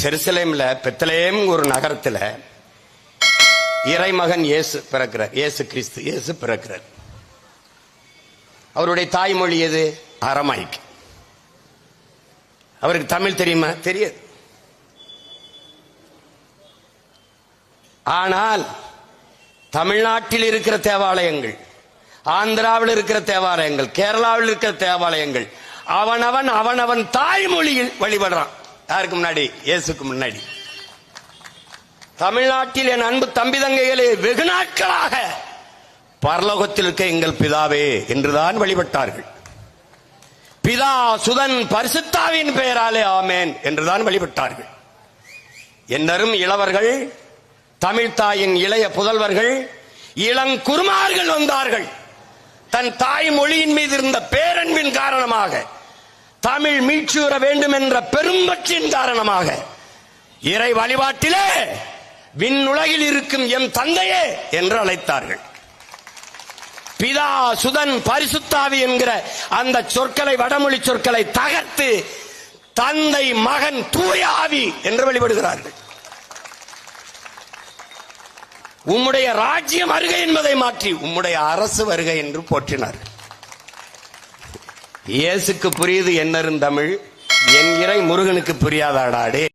செருசலேம்ல Bethlehem ஒரு நகரத்துல இறைமகன் இயேசு பிறக்கிறார். இயேசு கிறிஸ்து இயேசு பிறக்கிறார். அவருடைய தாய்மொழி எது? அரமாய்க்கு. அவருக்கு தமிழ் தெரியுமா? தெரியாது. ஆனால் தமிழ்நாட்டில் இருக்கிற தேவாலயங்கள், ஆந்திராவில் இருக்கிற தேவாலயங்கள், கேரளாவில் இருக்கிற தேவாலயங்கள் அவனவன் தாய்மொழியில் வழிபடுறான். யாருக்கு முன்னாடி? இயேசுக்கு முன்னாடி. தமிழ்நாட்டில் என் அன்பு தம்பி தங்கைகளே, வெகு நாட்களாக பரலோகத்தில் இருக்க எங்கள் பிதாவே என்றுதான் வழிபட்டார்கள். பிதா சுதன் பரிசுத்தாவின் பெயராலே ஆமேன் என்றுதான் வழிபட்டார்கள். என்னரும் இளவர்கள், தமிழ் தாயின் இளைய புதல்வர்கள், இளங்குருமார்கள் வந்தார்கள். தன் தாய் மொழியின் மீது இருந்த பேரன்பின் காரணமாக, தமிழ் மீட்சியுற வேண்டும் என்ற பெரும்பற்றின் காரணமாக, இறை வழிபாட்டிலே விண்ணுலகில் இருக்கும் எம் தந்தையே என்று அழைத்தார்கள். பிதா சுதன் பரிசுத்தாவி என்கிற அந்த சொற்களை, வடமொழி சொற்களை தகர்த்து தந்தை மகன் தூய ஆவி என்று வழிபடுகிறார்கள். உம்முடைய ராஜ்யம் வருகை என்பதை மாற்றி உம்முடைய அரசு வருகை என்று போற்றினார். இயேசுக்கு புரியுது என்னரும் தமிழ், என் இறை முருகனுக்கு புரியாதாடாடே.